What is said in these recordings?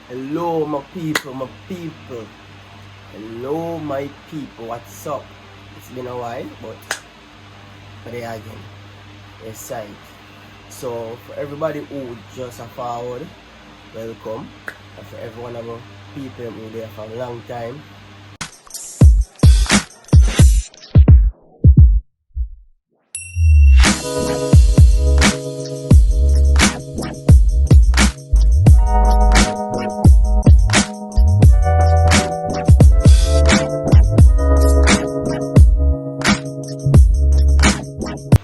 Hello my people, Hello my people, what's up? It's been a while, but there again. Yes, right. So for everybody who just a forward, welcome. And for everyone of our people who there for a long time.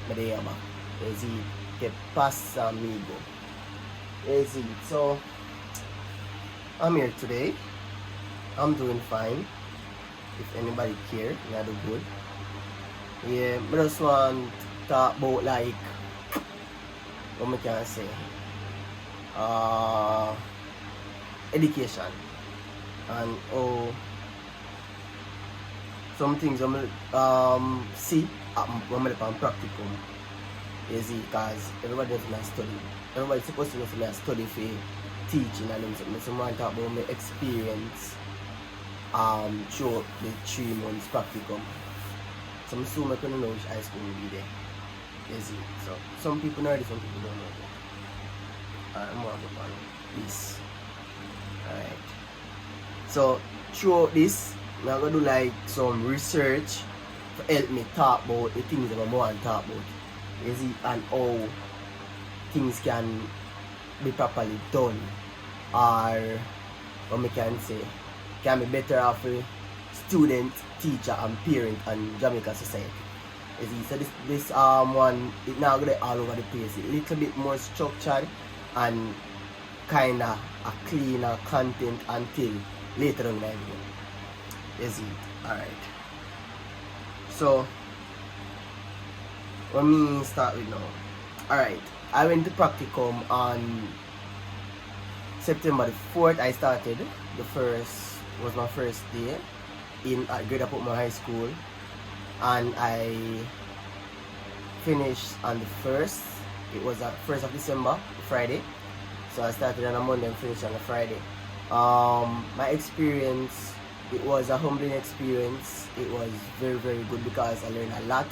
Madeyama. Is it que pasa amigo? Is it? So I'm here today. I'm doing fine. If anybody care, I do good. Yeah, I just want to talk about like what I can say. Education and some things I'm see when I'm on practicum. You see, because everybody does not study. Everybody's supposed to know to study for teaching and something. So I want to talk about my experience through the 3 months practicum. Some soon I couldn't know which high school will be there. You see, so some people know it, some people don't know it. I'm more on this. Alright. So throughout this, I'm gonna do like some research to help me talk about the things that I want to talk about. You see, and how things can be properly done, or what we can say can be better off for student, teacher and parent and Jamaica society. You see, so this one it now gonna all over the place. A little bit more structured and kinda a cleaner content until later on in the video. You see, alright. So let me start with now. Alright, I went to practicum on September the 4th. I started. The first was my first day at Greater Portmore High School, and I finished on the 1st. It was at 1st of December, Friday. So I started on a Monday and finished on a Friday. My experience, it was a humbling experience. It was very, very good because I learned a lot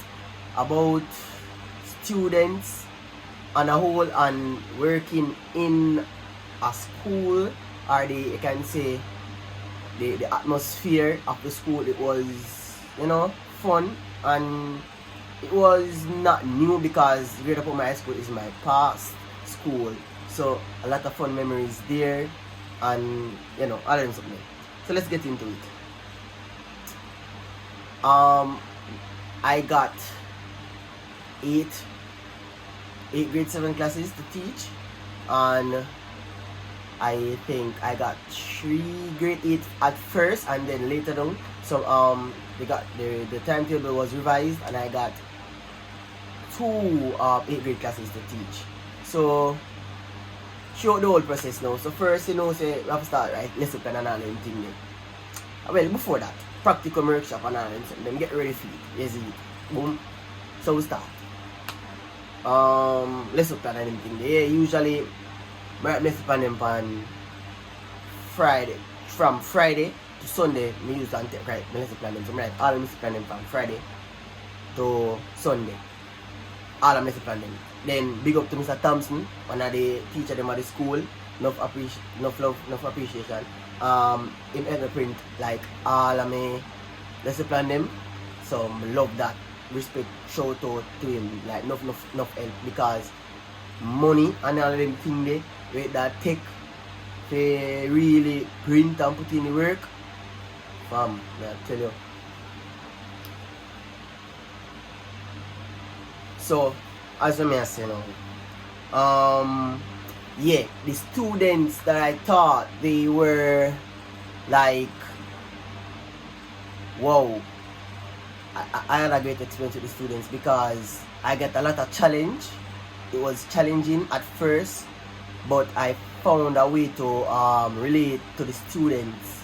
about students on a whole and working in a school, or you can say the atmosphere of the school. It was, fun, and it was not new because Greater Portmore High School is my past school. So a lot of fun memories there, and I learned something. So let's get into it. I got 8 grade 7 classes to teach, and I think I got 3 grade 8 at first, and then later on, so the timetable was revised, and I got 2 8 grade classes to teach. So show the whole process now. So first, say we have to start right lesson plan and all them thing there. Well, before that, practicum workshop and all them thing. Then get ready for it. You see it. Boom. So we start. Lesson plan and everything there. Yeah, usually I write lesson plan them on Friday. From Friday to Sunday, me use and write my lesson plan them. So I write all the lesson plan them from Friday to Sunday. All of lesson plan them. Then big up to Mr. Thompson, one of the teacher them at the school. Enough love, enough appreciation. In every print like all of me lesson plan them. So I love that. Respect, shout out to him, like enough help, because money and all of them thing there with that tech they really print and put in the work. I tell you. So as I say now, yeah, the students that I thought they were like, wow, I had a great experience with the students because I got a lot of challenge. It was challenging at first, but I found a way to relate to the students,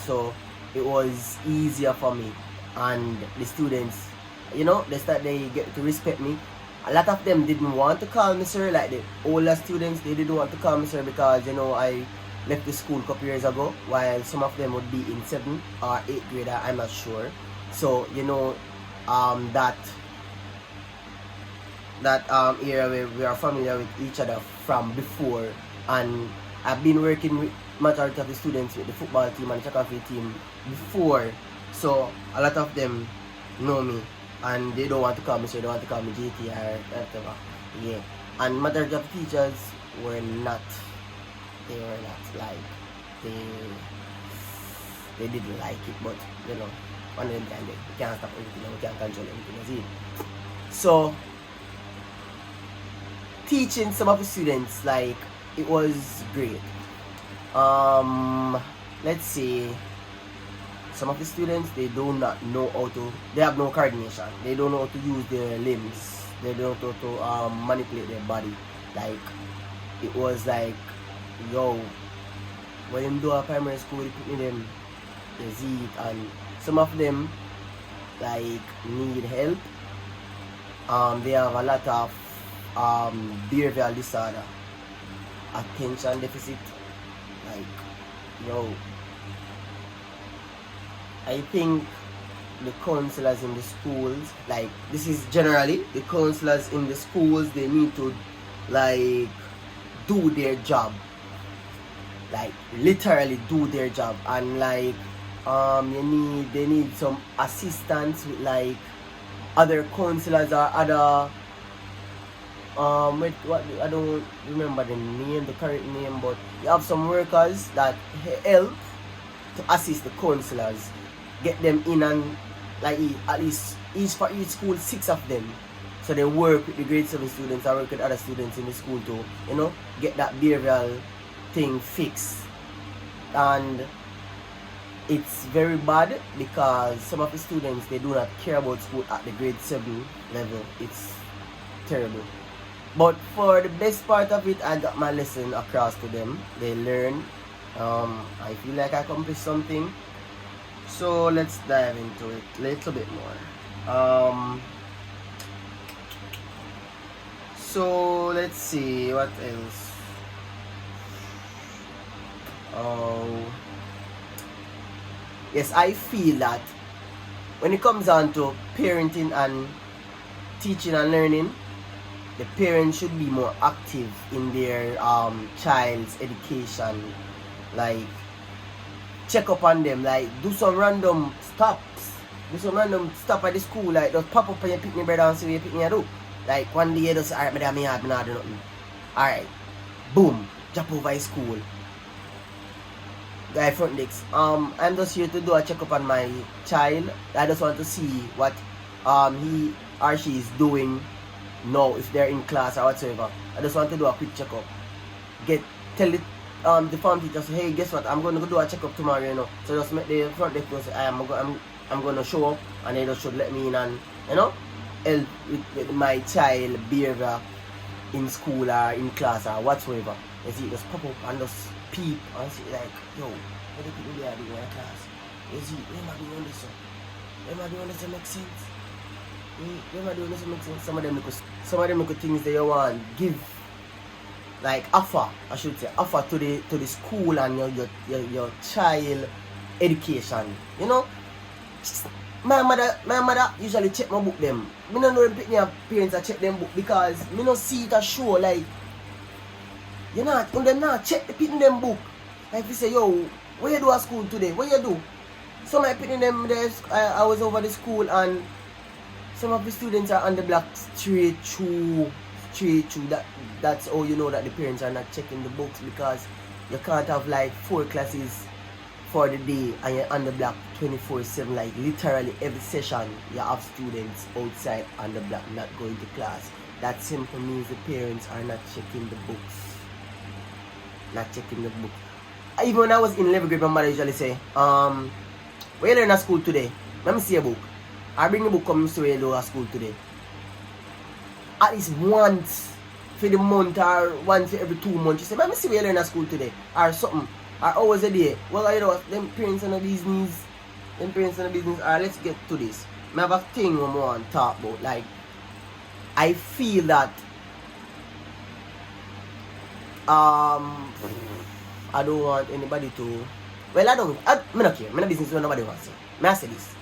so it was easier for me. And the students, they get to respect me. A lot of them didn't want to call me sir, like the older students, they didn't want to call me sir because I left the school a couple years ago, while some of them would be in 7th or 8th grade, I'm not sure. So, you know, that area where we are familiar with each other from before, and I've been working with majority of the students with the football team and track and field team before, so a lot of them know me and they don't want to call me, so they don't want to call me JT or whatever. Yeah, and majority of the teachers were not like they didn't like it, but you know, one of them time we can't stop everything and we can't control everything, you see. So teaching some of the students, like, it was great. Let's say some of the students, they do not know how to, they have no coordination, they don't know how to use their limbs, they don't know how to manipulate their body. Like, it was like, yo, when them do a primary school, they put in them, they see it, and some of them like need help. They have a lot of behavioral disorder, attention deficit. Like, yo, I think the counselors in the schools, like, this is generally the counselors in the schools, they need to like do their job, like literally do their job, and like they need some assistance with like other counselors or other what, I don't remember the name, the correct name, but you have some workers that help to assist the counselors, get them in, and like at least for each school 6 of them, so they work with the grade 7 students or work with other students in the school to, you know, get that behavioral thing fixed. And it's very bad because some of the students, they do not care about school at the grade 7 level. It's terrible. But for the best part of it, I got my lesson across to them. They learn. I feel like I accomplished something. So let's dive into it a little bit more. So let's see what else. Yes, I feel that when it comes down to parenting and teaching and learning, the parents should be more active in their child's education. Like, check up on them, like do some random stops. Do some random stop at the school, like just pop up on your picnic brother and see what your picnic do. Like one day you just say, alright, madam, me hard, me not do nothing. Alright, boom, drop over his school. Guy front desk. I'm just here to do a check up on my child. I just want to see what he or she is doing now, if they're in class or whatsoever. I just want to do a quick checkup. Tell it the form teacher, say, hey, guess what? I'm going to go do a checkup tomorrow, you know. So just make the front desk say, I'm going to show up, and they just should let me in and, you know, help with my child behavior in school or in class or whatsoever. You see, just pop up and just peep and see, like, yo, what the people they are doing in class? You see, they might be doing this, so. They might be doing this, to make sense. They might be doing this, to make sense. Some of them look things that you want give, like offer to the school and your child education. You know, my mother usually check my book them. Me don't know them parents I check them book because me not see it a show like you not when them not check the picking them book. Like you say, yo, what you do at school today? What you do? Some I picking them there. I was over the school and some of the students are on the block straight through. That's how you know that the parents are not checking the books, because you can't have like 4 classes for the day and you're on the block 24/7. Like literally every session you have students outside on the block not going to class. That simply means the parents are not checking the books. Even when I was in 11th grade, my mother usually say, what you learn at school today? Let me see a book. I bring the book come to you at school today. At least once for the month or once for every 2 months. You say, let me see what you learn at school today. Or something. Or hours a day. Well, you know, them parents in the business. Alright, let's get to this. I have a thing I want to talk about. Like, I feel that I I don't want anybody to. Well, I don't care. I'm not business when nobody wants to. May I say this?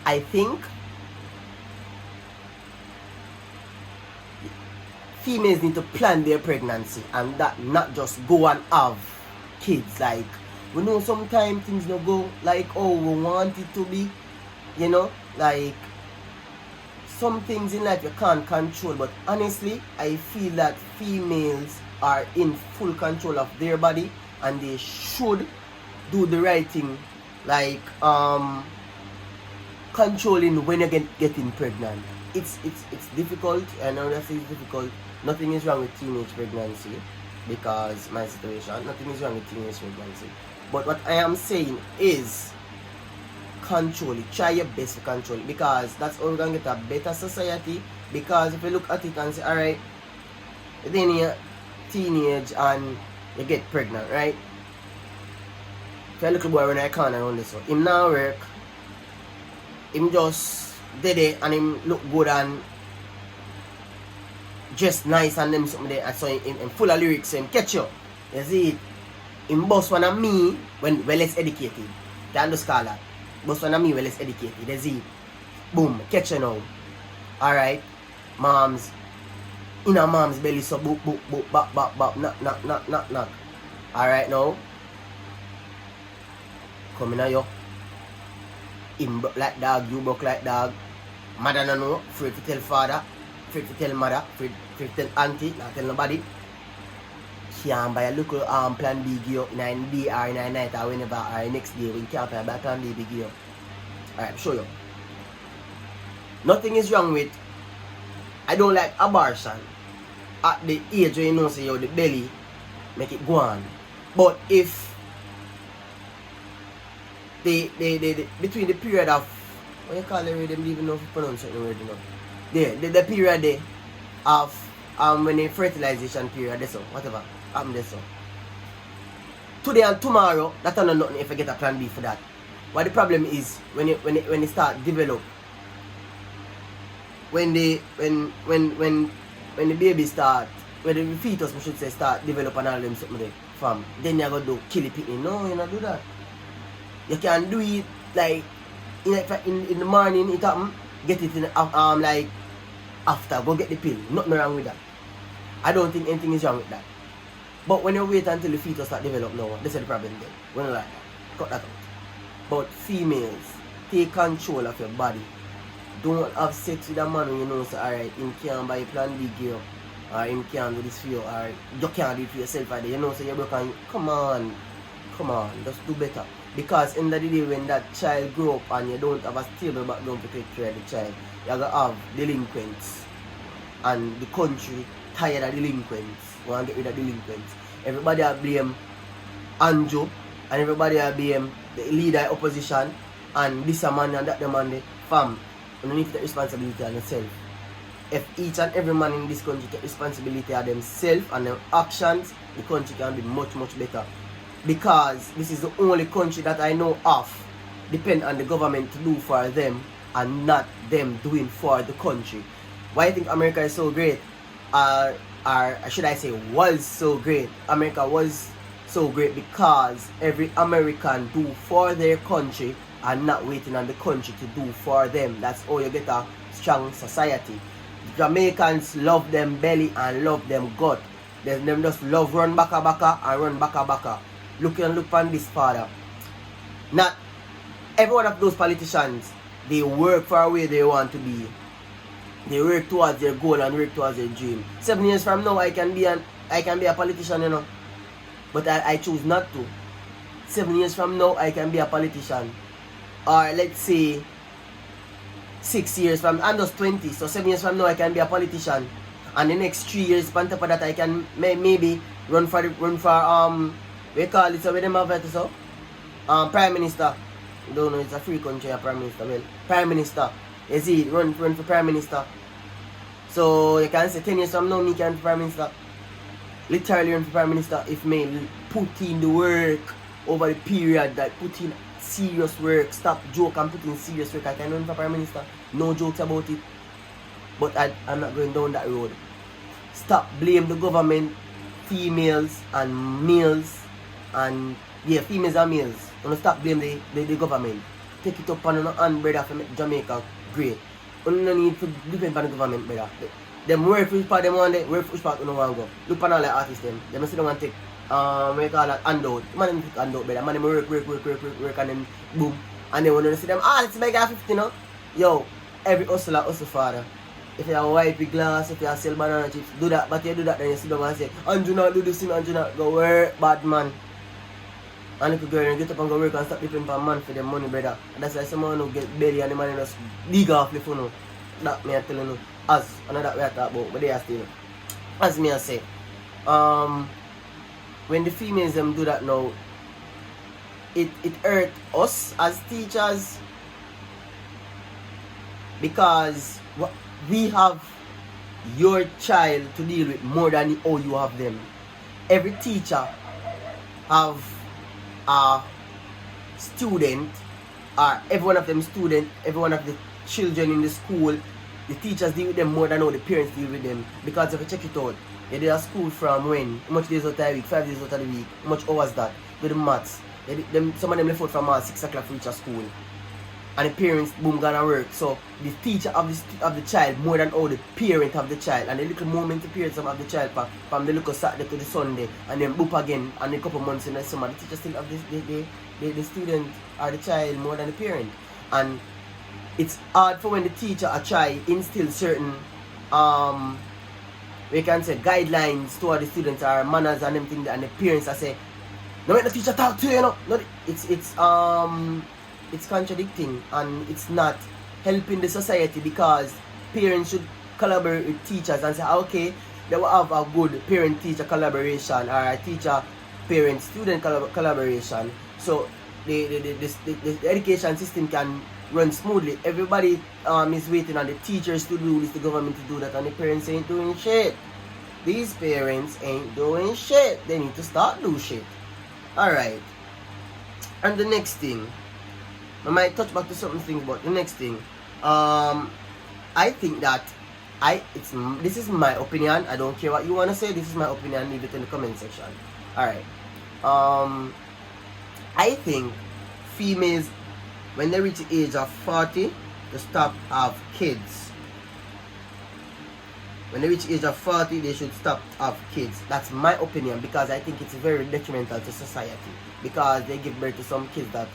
I think females need to plan their pregnancy and that not just go and have kids. Like, we know sometimes things don't go like oh we want it to be, you know, like some things in life you can't control. But honestly, I feel that females are in full control of their body and they should do the right thing, like controlling when you're getting pregnant. It's difficult. I know that it's difficult. Nothing is wrong with teenage pregnancy because my situation. Nothing is wrong with teenage pregnancy. But what I am saying is control it. Try your best to control it because that's how we're gonna get a better society. Because if you look at it and say, alright, then you're teenage and you get pregnant, right? If a little boy when I can around this one, him now work, him just did it and him look good and just nice and them something there, and so him full of lyrics, so him catch you. You see it? Him boss one of me when well less educated. Can do scholar. Boss one of me well less educated. You see it? Boom, catch you now. Alright, moms. In a mom's belly, so boop boop boop bop bop bop knock. Alright now. Come in you. Him broke like dog, you broke like dog. Mother no know, afraid to tell father, afraid to tell mother, afraid to tell auntie, not tell nobody. Can't buy a local plan B gear in a day or in a night or whenever or next day when you can't buy plan B gear. Alright, show you. Nothing is wrong with, I don't like abortion. At the age where you know say you the belly, make it go on. But if the between the period of what you call it, them even know if you pronounce it word, you know. The period there of when the fertilization period, that's so whatever happen there so. Today and tomorrow, that's not nothing if I get a plan B for that. But the problem is when it start develop, when the baby start, when the fetus we should say start develop and all them something there, fam, then you go do kill it. No, you not do that. You can do it like in the morning it happen, get it in like after, go get the pill. Nothing wrong with that. I don't think anything is wrong with that. But when you wait until the fetus start develop now, that's the problem then. When you like that, cut that out. But females, take control of your body. Don't have sex with a man when you know so alright, him can't buy plan B gear or him can't do this for you or you can't do it for yourself either. You know so you're broken. Come on, just do better. Because in the day when that child grow up and you don't have a stable background to take care of the child, you're going to have delinquents. And the country tired of delinquents. Want to get rid of delinquents. Everybody will blame Andrew and everybody will blame the leader of opposition and this a man and that the man. Fam, you need to take responsibility on yourself. If each and every man in this country take responsibility of themselves and their actions, the country can be much better. Because this is the only country that I know of depend on the government to do for them and not them doing for the country. Why I think America is so great, or should I say was so great? America was so great because every American do for their country and not waiting on the country to do for them. That's how you get a strong society. Jamaicans love them belly and love them gut. Them just love run baka and run baka. Look on this father. Not every one of those politicians, they work for where they want to be. They work towards their goal and work towards their dream. 7 years from now I can be a politician, you know. But I choose not to. 7 years from now I can be a politician. Or let's say 6 years from I'm just 20, so 7 years from now I can be a politician. And the next 3 years on top of that I can maybe run for we call it so with them have it so Prime Minister. You don't know it's a free country, a Prime Minister. Well, Prime Minister. You see, run for Prime Minister. So you can say 10 years from now me can be Prime Minister. Literally run for Prime Minister if me put in the work over the period, that put in serious work, stop joke and put in serious work. I can run for Prime Minister. No jokes about it. But I'm not going down that road. Stop blame the government females and males, and yeah, females and males. Don't stop blame the government. Take it up on your hand, brother, for make Jamaica great. You don't need to depend on the government, brother. Them work for which part them want, work for which part you don't want to go. Look on all the artists them. Them sit down and take what you call that, handout. Man them take handout, brother. Man them work and then boom. And then when you see them, let's make a 50, no? Yo, every hustler hustle father. If you have a wipe glass, if you have sell banana chips, do that. But you do that, then you sit down and say, Andrew not do this, Andrew not go work, bad man. And if you go and get up and go work and stop depending on man for them money, brother. And that's why someone who get belly and the man just dig off the phone. That me I telling you. As another way I talk about, but they are still. As me I say, when the females them do that now, it hurt us as teachers, because we have your child to deal with more than how you have them. Every teacher have a student, or every one of them student, every one of the children in the school, the teachers deal with them more than how the parents deal with them. Because if you check it out, they did a school from when? How much days out of the week? 5 days out of the week. How much hours that? Do the maths. Some of them left out from 6 o'clock for each school. And the parents boom gonna work. So the teacher of the child more than how the parent of the child. And the little moment the parents of the child from the little Saturday to the Sunday, and then boop again, and a couple months in the summer, the teacher still have the student or the child more than the parent. And it's hard for when the teacher try instill certain we can say guidelines to the students or manners and everything, and the parents say, no, make the teacher talk to you, you know. No, it's contradicting, and it's not helping the society, because parents should collaborate with teachers and say, okay, they will have a good parent-teacher collaboration or a teacher-parent-student collaboration, so the education system can run smoothly. Everybody is waiting on the teachers to do this, the government to do that, and the parents ain't doing shit. These parents ain't doing shit. They need to start do shit. Alright. And the next thing, I might touch back to certain things, but the next thing, I think that this is my opinion. I don't care what you wanna say. This is my opinion. Leave it in the comment section. Alright. I think females, when they reach the age of 40, they stop have kids. When they reach the age of 40, they should stop have kids. That's my opinion, because I think it's very detrimental to society, because they give birth to some kids that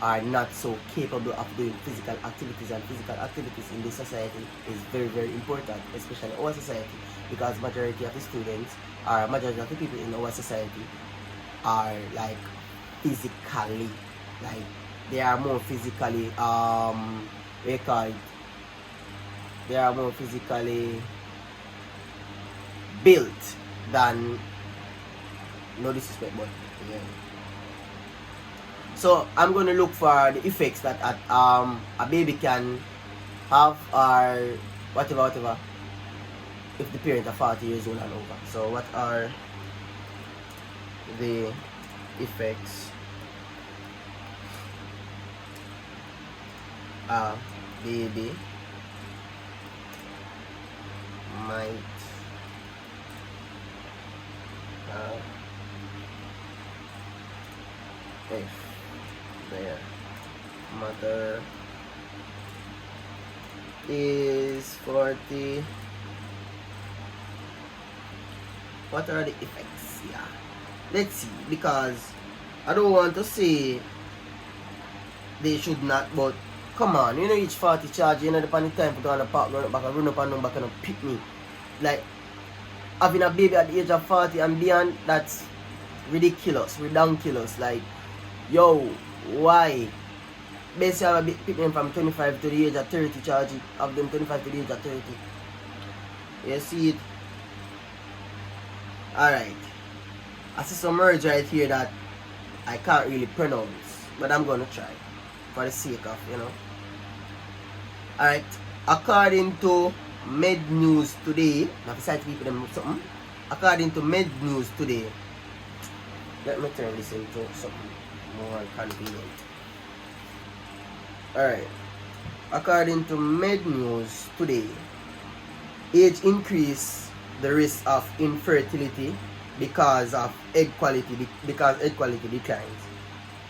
are not so capable of doing physical activities, and physical activities in this society is very, very important, especially in our society, because majority of the students, or majority of the people in our society are like physically, like they are more physically they are more physically built than, no disrespect, but yeah. So I'm gonna look for the effects that a baby can have, or whatever if the parents are 40 years old and over. So what are the effects a baby might have if their mother is 40? What are the effects? Yeah, let's see, because I don't want to say they should not, but come on, you know, each 40 charge, you know, the time for going to park, run back and run back and pick me. Like, having a baby at the age of 40 and beyond, that's ridiculous, redonkulous. Like, yo, why? Basically, have a big pick them from 25 to the age of 30, charge it, have them 25 to the age of 30. You see it? Alright. I see some words right here that I can't really pronounce, but I'm gonna try for the sake of, you know. Alright. According to Med News Today, now besides people them something. According to Med News Today, let me turn this into something more convenient. Alright. According to Med News Today, age increase the risk of infertility because of egg quality, because egg quality declines.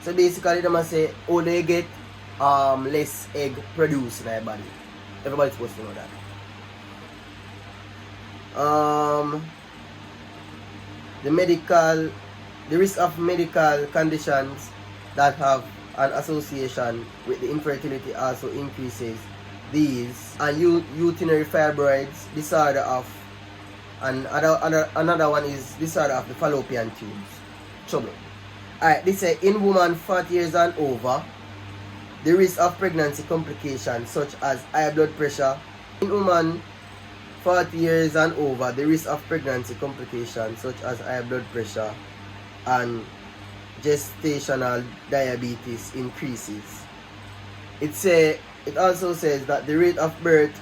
So basically they must say, oh, they get less egg produced in their body. Everybody's supposed to know that. The risk of medical conditions that have an association with the infertility also increases. These and urinary fibroids, disorder of, and another one is disorder of the fallopian tubes. Trouble. Alright, this say in women 40 years and over, the risk of pregnancy complications such as high blood pressure. In women 40 years and over, the risk of pregnancy complications such as high blood pressure and gestational diabetes increases. It also says that the rate of birth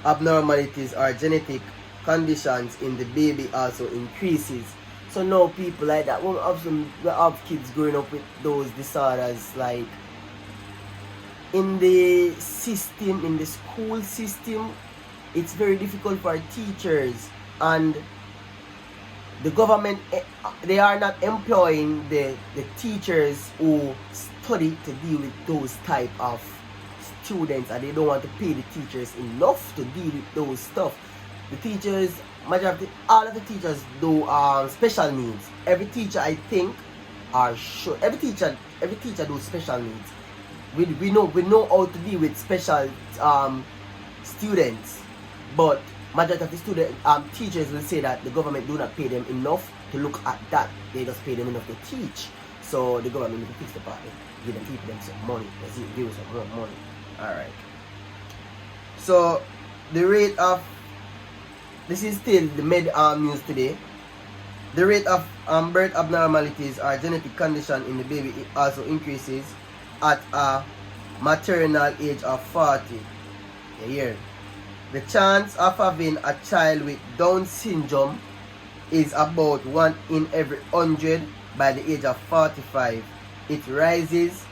abnormalities or genetic conditions in the baby also increases. So now people like that, we have kids growing up with those disorders, like in the system, in the school system, it's very difficult for teachers and the government. They are not employing the teachers who study to deal with those type of students, and they don't want to pay the teachers enough to deal with those stuff. The teachers, all of the teachers do special needs. Every teacher, I think, every teacher do special needs. We know how to deal with special students, but majority of the teachers will say that the government do not pay them enough to look at that. They just pay them enough to teach. So the government will fix the problem, give them some money. Let's give them some more money. Alright. So the rate of, this is still the med news today. The rate of birth abnormalities or genetic condition in the baby also increases at a maternal age of 40 a year. The chance of having a child with Down syndrome is about 1 in every 100 by the age of 45. It rises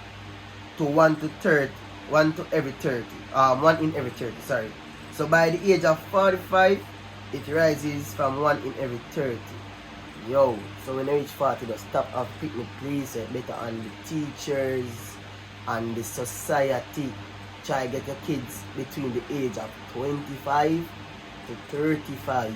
to 1 in every 30, sorry. So by the age of 45, it rises from 1 in every 30. Yo, so when I reach 40, just stop and pick me, please. Better on the teachers and the society. Try get your kids between the age of 25 to 35.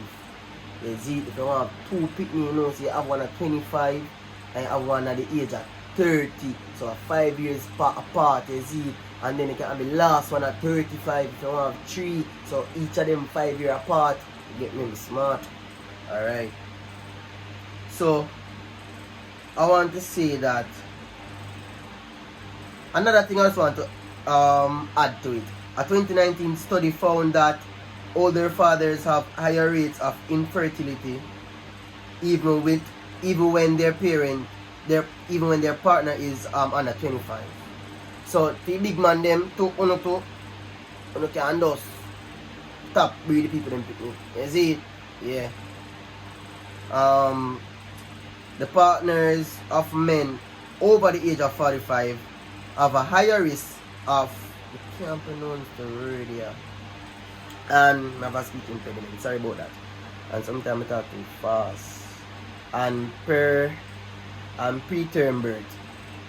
You see, if you want 2 pick me, you know, so you have one at 25 and you have one at the age of 30. So 5 years apart, you see. And then you can have the last one at 35 if you want to have 3. So each of them 5 years apart. You get me smart. Alright. So I want to say that another thing I just want to add to it. A 2019 study found that older fathers have higher rates of infertility even when their partner is under 25. So the big man them to uno can just stop breed the people them pick me. You see it? Yeah. The partners of men over the age of 45 have a higher risk of, I can't pronounce the word here, and I have a speech impediment, sorry about that, and sometimes I talk too fast, and preterm birth.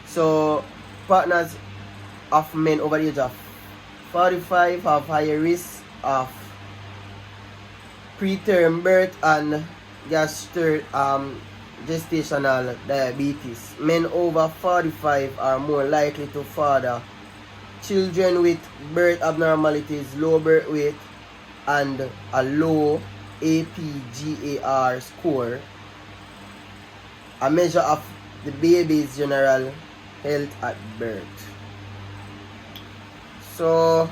So partners of men over the age of 45 have higher risk of preterm birth and gestational diabetes. Men over 45 are more likely to father children with birth abnormalities, low birth weight, and a low APGAR score, a measure of the baby's general health at birth. So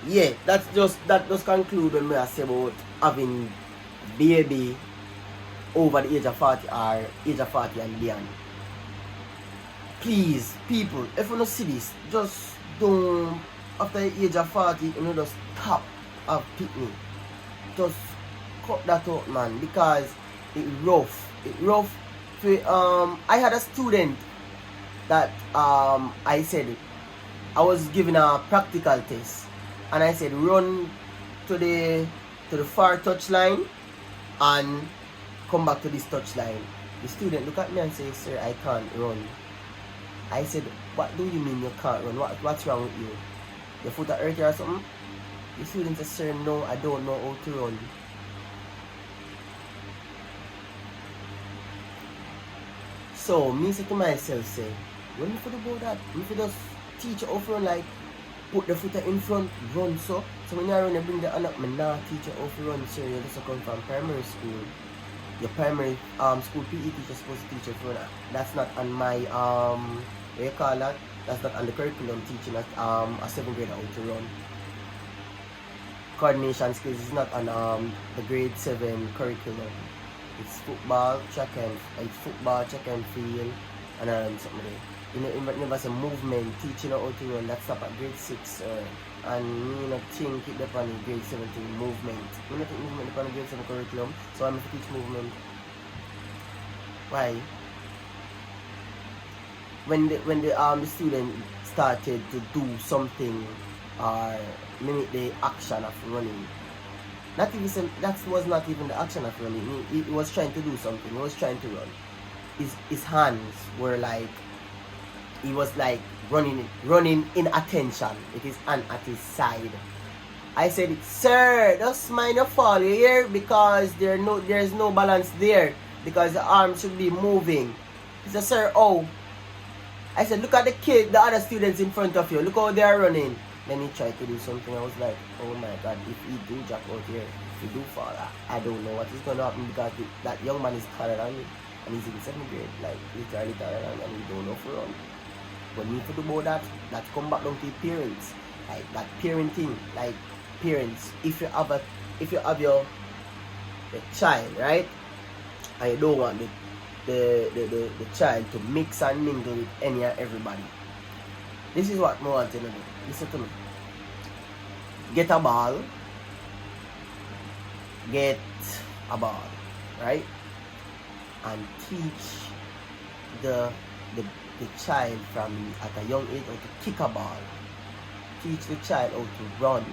yeah, that just conclude when we say about having baby over the age of 40 or age of 40 and beyond. Please, people, if you don't see this, just don't, after the age of 40, you know, just stop and pick me. Just cut that out, man, because it's rough. It's rough. I had a student that I said, I was giving a practical test, and I said run to the far touch line and come back to this touchline. The student look at me and say, sir, I can't run. I said, what do you mean you can't run? What's wrong with you? Your foot are hurt or something? The student said, sir, no, I don't know how to run. So, me say to myself, say, when you feel about that, if you just teach you how to run, like, put the foot in front, run so. So when you run, you bring the hand up, me nah teach you how to run, sir. You just come from primary school. Your primary school PE teacher supposed to teach you to run. That's not on my, what you call that? That's not on the curriculum teaching at a 7th grade how to run. Coordination skills is not on the grade 7 curriculum. It's football, track and field, and something like that. You know, never say movement, teaching how to run, that's up at grade 6, and me not think it upon the grade 17 movement. Me not think movement upon the grade 7 curriculum, so I'm going to teach movement. Why? When the student started to do something or mimic the action of running, that was not even the action of running. He was trying to do something. He was trying to run. His hands were like, he was like running in attention with his hand at his side. I said, sir, just mind your fall here because there's no balance there because the arm should be moving. He said, sir, oh. I said, look at the other students in front of you. Look how they are running. Then he tried to do something. I was like, oh my God, if he do jack out here, if he do fall, I don't know what is going to happen because that young man is taller than me. And he's in 7th grade, like literally taller than me, and he don't know for run. When you think about that come back down to parents. Like that parenting, like parents, if you have your child, right? And you don't want the child to mix and mingle with any and everybody. This is what I want to do. Listen to me. Get a ball, right? And teach the child from at a young age how to kick a ball. Teach the child how to run.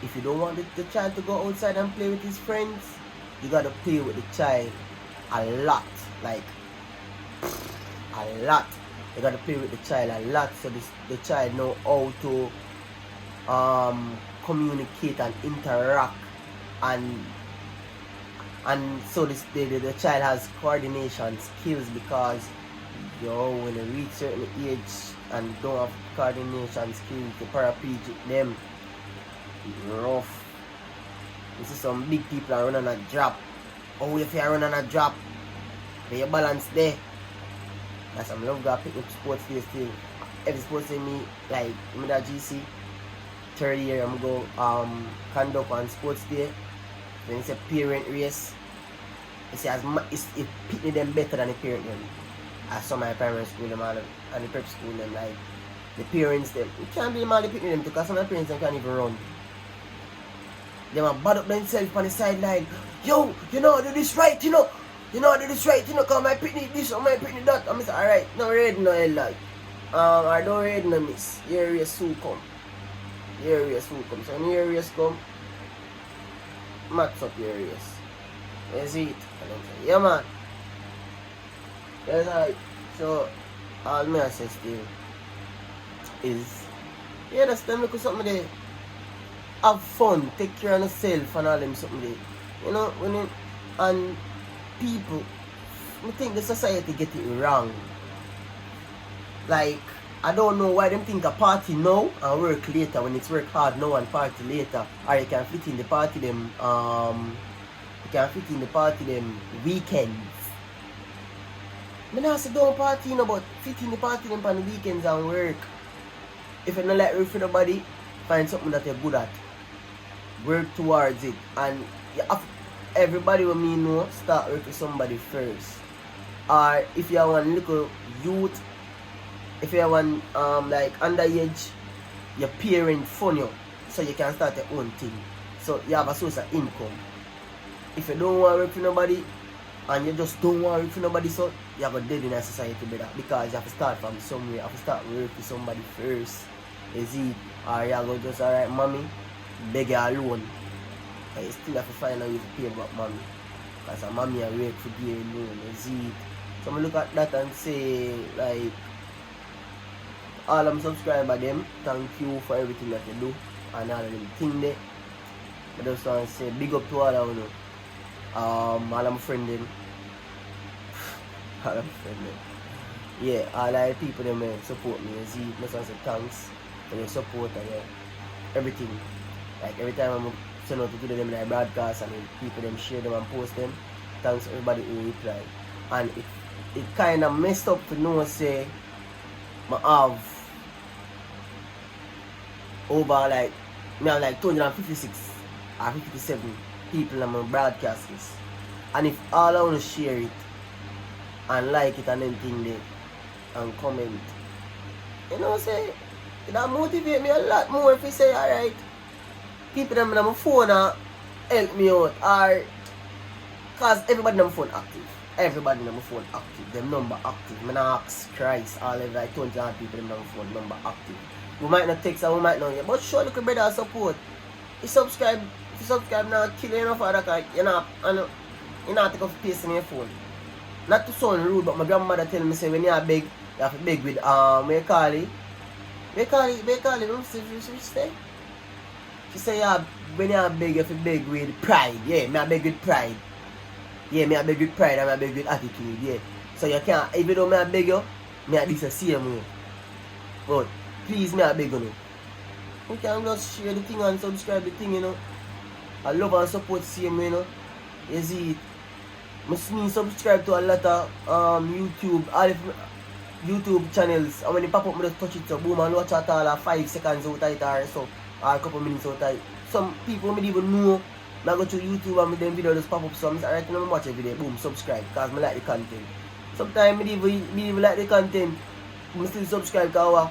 If you don't want the child to go outside and play with his friends, you gotta play with the child a lot. Like a lot. You gotta play with the child a lot so the child know how to communicate and interact and so the child has coordination skills because when they reach certain age and don't have coordination skills, the paraplegic them rough. You see some big people are running a drop. Oh, if you're running a drop, but your balance there. That's some love got pick up sports day still. Every sports day me like me that GC 3rd year I'm go conduct on sports day. When it's a parent race, you see it pitting them better than the parent them. As some of my primary school them and the prep school them, like the parents them. You can't be mad at pitting them because some of my parents them can't even run. They might bad up themselves on the sideline. Yo, you know do this right, you know. You know do this right, you know, cause my pitney this or my pitney that. I'm say, alright, no ready no hell like. I don't ready no miss. Your race soon come. Your race soon come. So when your race come, max up your race. You see it? And I'm say, yeah man. That's right. So all me I say still is that's them look at something there. Have fun, take care of yourself and all them something there. You know, and people, I think the society get it wrong. Like, I don't know why them think a party now and work later when it's work hard now and party later. Or you can fit in the party them weekends. I don't say don't party no, but fit in the party them on the weekends and work. If you don't like work for nobody, find something that you're good at. Work towards it, and you have, everybody will me know start work with somebody first. Or if you have one little youth, if you have one like underage, your parent fund you so you can start your own thing. So you have a source of income. If you don't want to work for nobody and you just don't want to work for nobody, so you have a dead in a society better because you have to start from somewhere. You have to start work with somebody first. Is it? Or you go just alright mommy, beg you alone. But you still have to find out you to pay about mommy. Because I'm mommy I work for day alone, you see. So I look at that and say, like, all them subscribers them, thank you for everything that you do and all of them things there. I just want to say big up to all of you. All of my friends them. All of my friends them. Yeah, all the people them support me. You see, I just want to say thanks for your support and everything. Like every time I'm send out to them like broadcast and people them share them and post them. Thanks to everybody who reply. And it kind of messed up to know say I have over like me have like 256 or 57 people on my broadcasts. And if all I want to share it and like it and anything there and comment, you know say that motivate me a lot more if you say alright, people them on my phone help me out, or cause everybody on my phone active. Everybody on my phone active, them number active. I ask Christ, all of like 20 people on my phone number active. We might not text and we might not hear, but show look better support. If you subscribe now, kill you enough for that, because you're not take off pace in your phone. Not to sound rude, but my grandmother tell me say when you are big, you have to beg with what you call it? She say yeah, when you are big, you have to beg with pride. Yeah, me I beg with pride. Yeah, me I beg with pride and I beg with attitude, yeah. So you can't, even though me I beg you, me I do the same way. But please me I beg you. You can just share the thing and subscribe the thing, you know. I love and support the same way, you know. You see it. Me subscribe to a lot of YouTube channels, and when they pop up, I just touch it, so boom, and watch it all 5 seconds out of it or so, or a couple minutes out of it. Some people don't even know. I go to YouTube and them video just pop up, so I'm like, alright, I'm watch a video, boom, subscribe, because I like the content. Sometimes I even like the content, I still subscribe, because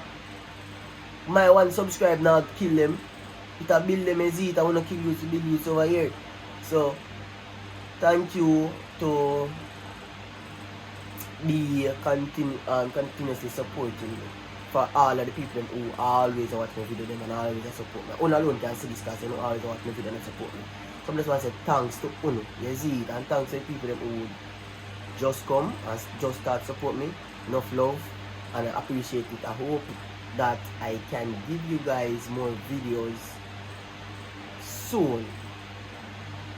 my one subscribe now kill them. It a build them as it, I want to kill you to build you over here. So, thank you to be continuously supporting me. For all of the people who always watch my video them and always support me. One alone can see this because they always watch my video and support me. So I just want to say thanks to Uno, you see it, and thanks to the people who just come and just start support me. Enough love, and I appreciate it. I hope that I can give you guys more videos soon.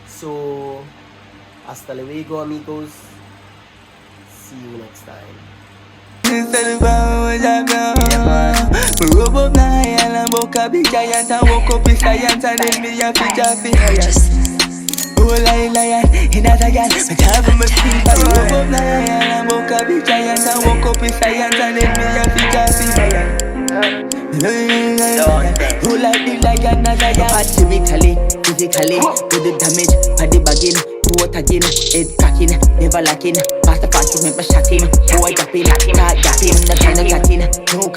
So hasta luego amigos. See you next time. Oh lion, in a giant, but have a machine for you up lion, and woke up big giant and woke up with science and then me a figure who like the lion as I am physically, do the damage, body bagging, throat again, head cracking, never lacking, past the party, remember shocking, boy dropping, not dropping, the kind of chatting, no